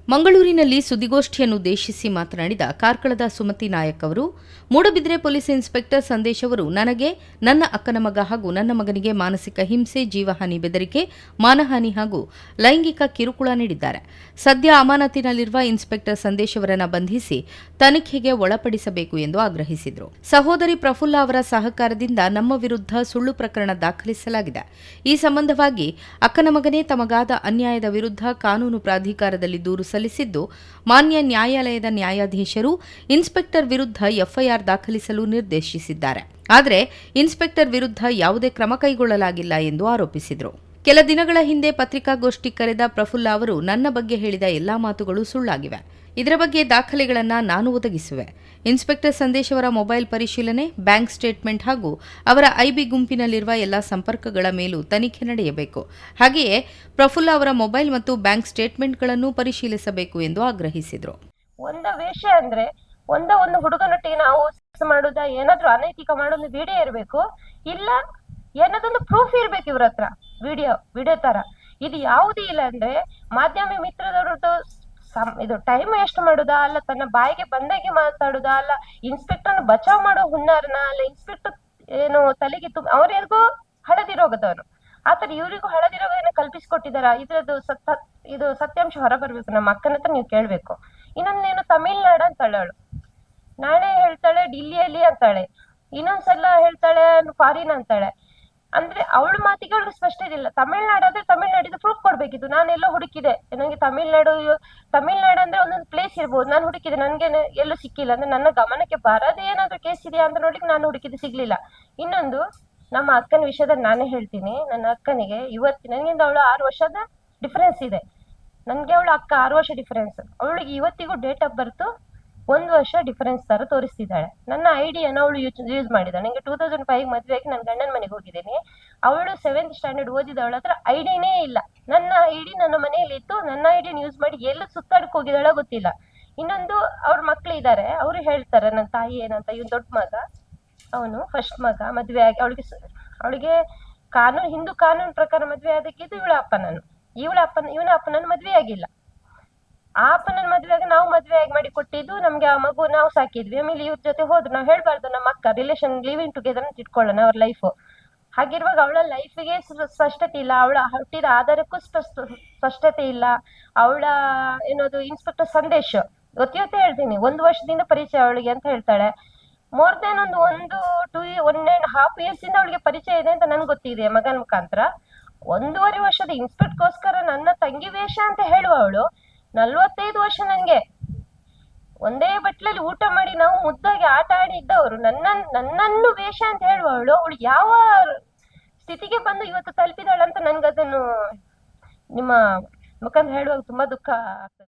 ಮಂಗಳೂರಿನಲ್ಲಿ ಸುದ್ದಿಗೋಷ್ಠಿಯನ್ನುದ್ದೇಶಿಸಿ ಮಾತನಾಡಿದ ಕಾರ್ಕಳದ ಸುಮತಿ ನಾಯಕ್ ಅವರು, ಮೂಡಬಿದ್ರೆ ಪೊಲೀಸ್ ಇನ್ಸ್ಪೆಕ್ಟರ್ ಸಂದೇಶ್ ಅವರು ನನಗೆ, ನನ್ನ ಅಕ್ಕನ ಮಗ ಹಾಗೂ ನನ್ನ ಮಗನಿಗೆ ಮಾನಸಿಕ ಹಿಂಸೆ, ಜೀವಹಾನಿ ಬೆದರಿಕೆ, ಮಾನಹಾನಿ ಹಾಗೂ ಲೈಂಗಿಕ ಕಿರುಕುಳ ನೀಡಿದ್ದಾರೆ. ಸದ್ಯ ಅಮಾನತಿನಲ್ಲಿರುವ ಇನ್ಸ್ಪೆಕ್ಟರ್ ಸಂದೇಶ್ ಅವರನ್ನು ಬಂಧಿಸಿ ತನಿಖೆಗೆ ಒಳಪಡಿಸಬೇಕು ಎಂದು ಆಗ್ರಹಿಸಿದರು. ಸಹೋದರಿ ಪ್ರಫುಲ್ಲ ಅವರ ಸಹಕಾರದಿಂದ ನಮ್ಮ ವಿರುದ್ಧ ಸುಳ್ಳು ಪ್ರಕರಣ ದಾಖಲಿಸಲಾಗಿದೆ. ಈ ಸಂಬಂಧವಾಗಿ ಅಕ್ಕನ ಮಗನೇ ತಮಗಾದ ಅನ್ಯಾಯದ ವಿರುದ್ಧ ಕಾನೂನು ಪ್ರಾಧಿಕಾರದಲ್ಲಿ ದೂರು ಸಲ್ಲಿಸಿದ್ದು, ಮಾನ್ಯ ನ್ಯಾಯಾಲಯದ ನ್ಯಾಯಾಧೀಶರು ಇನ್ಸ್ಪೆಕ್ಟರ್ ವಿರುದ್ಧ ಎಫ್ಐಆರ್ ದಾಖಲಿಸಲು ನಿರ್ದೇಶಿಸಿದ್ದಾರೆ. ಆದರೆ ಇನ್ಸ್ಪೆಕ್ಟರ್ ವಿರುದ್ಧ ಯಾವುದೇ ಕ್ರಮ ಕೈಗೊಳ್ಳಲಾಗಿಲ್ಲ ಎಂದು ಆರೋಪಿಸಿದರು. ಕೆಲ ದಿನಗಳ ಹಿಂದೆ ಪತ್ರಿಕಾಗೋಷ್ಠಿ ಕರೆದ ಪ್ರಫುಲ್ಲ ಅವರು ನನ್ನ ಬಗ್ಗೆ ಹೇಳಿದ ಎಲ್ಲಾ ಮಾತುಗಳು ಸುಳ್ಳಾಗಿವೆ. ಇದರ ಬಗ್ಗೆ ದಾಖಲೆಗಳನ್ನು ನಾನು ಒದಗಿಸುವೆ. ಇನ್ಸ್ಪೆಕ್ಟರ್ ಸಂದೇಶ್ ಅವರ ಮೊಬೈಲ್ ಪರಿಶೀಲನೆ, ಬ್ಯಾಂಕ್ ಸ್ಟೇಟ್ಮೆಂಟ್ ಹಾಗೂ ಅವರ ಐಬಿ ಗುಂಪಿನಲ್ಲಿರುವ ಎಲ್ಲ ಸಂಪರ್ಕಗಳ ಮೇಲೂ ತನಿಖೆ ನಡೆಯಬೇಕು. ಹಾಗೆಯೇ ಪ್ರಫುಲ್ಲ ಅವರ ಮೊಬೈಲ್ ಮತ್ತು ಬ್ಯಾಂಕ್ ಸ್ಟೇಟ್ಮೆಂಟ್ಗಳನ್ನು ಪರಿಶೀಲಿಸಬೇಕು ಎಂದು ಆಗ್ರಹಿಸಿದರು. ಒಂದು ವೇಷ ಅಂದ್ರೆ ಒಂದು ಹುಡುಗನೊಟ್ಟಿಗೆ ನಾವು ಮಾಡುದ ಏನಾದ್ರೂ ಅನೈತಿಕ ಮಾಡೋದು ವಿಡಿಯೋ ಇರಬೇಕು, ಇಲ್ಲ ಏನಾದೊಂದು ಪ್ರೂಫ್ ಇರ್ಬೇಕು ಇವ್ರ ಹತ್ರ. ವಿಡಿಯೋ ತರ ಇದು ಯಾವುದೂ ಇಲ್ಲ ಅಂದ್ರೆ ಮಾಧ್ಯಮ ಮಿತ್ರದವ್ರದ್ದು ಇದು ಟೈಮ್ ವೇಸ್ಟ್ ಮಾಡುದಾ, ಅಲ್ಲ ತನ್ನ ಬಾಯಿಗೆ ಬಂದಾಗೆ ಮಾತಾಡುದಾ, ಅಲ್ಲ ಇನ್ಸ್ಪೆಕ್ಟರ್ ಬಚಾವ್ ಮಾಡೋ ಹುನ್ನಾರನ, ಅಲ್ಲ ಇನ್ಸ್ಪೆಕ್ಟರ್ ಏನು ತಲೆಗೆ ಅವ್ರಿಗೂ ಹಳದಿ ರೋಗದವರು ಆತರ ಇವ್ರಿಗೂ ಹಳದಿ ರೋಗನ ಕಲ್ಪಿಸಿಕೊಟ್ಟಿದಾರ. ಇದು ಸತ್ಯಾಂಶ ಹೊರ ಬರ್ಬೇಕು. ನಮ್ಮ ಅಕ್ಕನ ಹತ್ರ ನೀವು ಕೇಳ್ಬೇಕು. ಇನ್ನೊಂದೇನು ತಮಿಳ್ನಾಡು ಅಂತಾಳೆ ಅವಳು, ನಾಳೆ ಹೇಳ್ತಾಳೆ ಡಿಲ್ಲಿಯಲ್ಲಿ ಅಂತಾಳೆ, ಇನ್ನೊಂದ್ಸಲ ಹೇಳ್ತಾಳೆ ಫಾರಿನ್ ಅಂತಾಳೆ. ಅಂದ್ರೆ ಅವಳ ಮಾತಿಗೆ ಅವಳಿಗೆ ಸ್ಪಷ್ಟ ಇದಿಲ್ಲ. ತಮಿಳ್ನಾಡಾದ್ರೆ ತಮಿಳ್ನಾಡಿದು ಪ್ರೂಫ್ ಕೊಡ್ಬೇಕಿತ್ತು. ನಾನೆಲ್ಲೋ ಹುಡುಕಿದೆ, ನನಗೆ ತಮಿಳ್ನಾಡು ಅಂದ್ರೆ ಒಂದೊಂದು ಪ್ಲೇಸ್ ಇರ್ಬೋದು, ನಾನು ಹುಡುಕಿದೆ, ನನ್ಗೆ ಎಲ್ಲೂ ಸಿಕ್ಕಿಲ್ಲ. ಅಂದ್ರೆ ನನ್ನ ಗಮನಕ್ಕೆ ಬರದೇ ಏನಾದ್ರು ಕೇಸ್ ಇದೆಯಾ ಅಂತ ನೋಡ್ಲಿಕ್ಕೆ ನಾನು ಹುಡುಕಿದ್ದು ಸಿಗ್ಲಿಲ್ಲ. ಇನ್ನೊಂದು ನಮ್ಮ ಅಕ್ಕನ ವಿಷಯದಲ್ಲಿ ನಾನೇ ಹೇಳ್ತೀನಿ. ನನ್ನ ಅಕ್ಕನಿಗೆ ನನಗಿಂದ ಅವಳು 6 ವರ್ಷದ ಡಿಫರೆನ್ಸ್ ಇದೆ. ನನ್ಗೆ ಅವಳು ಅಕ್ಕ 6 ವರ್ಷ ಡಿಫರೆನ್ಸ್. ಅವಳಿಗೆ ಇವತ್ತಿಗೂ ಡೇಟ್ ಆಫ್ ಬರ್ತ್ 1 ವರ್ಷ ಡಿಫರೆನ್ಸ್ ತರ ತೋರಿಸ್ತಿದ್ದಾಳೆ. ನನ್ನ ಐಡಿಯನ್ನು ಅವಳು ಯೂಸ್ ಮಾಡಿದ್ದಾಳೆ. ನಂಗೆ 2005 ಮದುವೆ ಆಗಿ ನನ್ನ ಗಂಡನ ಮನೆಗೆ ಹೋಗಿದ್ದೀನಿ. ಅವಳು 7th ಸ್ಟ್ಯಾಂಡರ್ಡ್ ಓದಿದವಳ ಹತ್ರ ಐಡಿನೇ ಇಲ್ಲ. ನನ್ನ ಐಡಿ ನನ್ನ ಮನೆಯಲ್ಲಿ ಇತ್ತು. ನನ್ನ ಐಡಿಯನ್ನು ಯೂಸ್ ಮಾಡಿ ಎಲ್ಲ ಸುತ್ತಾಡಕ್ ಹೋಗಿದ್ದಾಳ ಗೊತ್ತಿಲ್ಲ. ಇನ್ನೊಂದು ಅವ್ರ ಮಕ್ಳು ಇದ್ದಾರೆ, ಅವರು ಹೇಳ್ತಾರೆ ನನ್ನ ತಾಯಿ ಏನಂತ, ಇವನ್ ದೊಡ್ಡ ಮಗ, ಅವನು ಫಸ್ಟ್ ಮಗ, ಮದ್ವೆ ಆಗಿ ಅವಳಿಗೆ ಹಿಂದೂ ಕಾನೂನು ಪ್ರಕಾರ ಮದ್ವೆ ಆದಕ್ಕಿದ್ದು ಇವನ ಅಪ್ಪನನ್ನು ಮದ್ವೆ ಆಗಿಲ್ಲ. ಆ ಅಪ್ಪನ ಮದ್ವೆಯಾಗ ನಾವು ಮದ್ವೆಯಾಗಿ ಮಾಡಿ ಕೊಟ್ಟಿದ್ದು, ನಮ್ಗೆ ಆ ಮಗು ನಾವು ಸಾಕಿದ್ವಿ. ಆಮೇಲೆ ಇವ್ರ ಜೊತೆ ಹೋದ್ರು. ನಾವು ಹೇಳ್ಬಾರ್ದು ನಮ್ಮ ಅಕ್ಕ ರಿಲೇಷನ್ ಲಿವಿಂಗ್ ಟುಗೆದರ್ ಅಂತ ಇಟ್ಕೊಳ್ಳೋಣ ಅವ್ರ ಲೈಫ್. ಹಾಗಿರುವಾಗ ಅವಳ ಲೈಫಿಗೆ ಸ್ಪಷ್ಟತೆ ಇಲ್ಲ, ಅವಳ ಹುಟ್ಟಿದ ಆಧಾರಕ್ಕೂ ಸ್ಪಷ್ಟತೆ ಇಲ್ಲ. ಅವಳ ಏನದು ಇನ್ಸ್ಪೆಕ್ಟರ್ ಸಂದೇಶ್ ಗೊತ್ತಿರುತ್ತೆ ಹೇಳ್ತೀನಿ, 1 ವರ್ಷದಿಂದ ಪರಿಚಯ ಅವಳಿಗೆ ಅಂತ ಹೇಳ್ತಾಳೆ. ಮೋರ್ ದೆನ್ ಒಂದು 1.5 years ಇಂದ ಅವಳಿಗೆ ಪರಿಚಯ ಇದೆ ಅಂತ ನನ್ಗೆ ಗೊತ್ತಿದೆ ಮಗನ ಮುಖಾಂತರ. 1.5 ವರ್ಷದ ಇನ್ಸ್ಪೆಕ್ಟರ್ಗೋಸ್ಕರ ನನ್ನ ತಂಗಿ ವೇಷ ಅಂತ ಹೇಳುವ ಅವಳು 45 ವರ್ಷ ನನ್ಗೆ ಒಂದೇ ಬಟ್ಲಲ್ಲಿ ಊಟ ಮಾಡಿ ನಾವು ಮುದ್ದಾಗಿ ಆಟ ಆಡಿ ಇದ್ದವರು ನನ್ನನ್ನು ವೇಷ ಅಂತ ಹೇಳುವವಳು ಅವಳು ಯಾವ ಸ್ಥಿತಿಗೆ ಬಂದು ಇವತ್ತು ತಲುಪಿದಾಳಂತ ನನ್ಗದನ್ನು ನಿಮ್ಮ ಮುಖಾಂತರ ಹೇಳುವಾಗ ತುಂಬಾ ದುಃಖ ಆಗ್ತದೆ.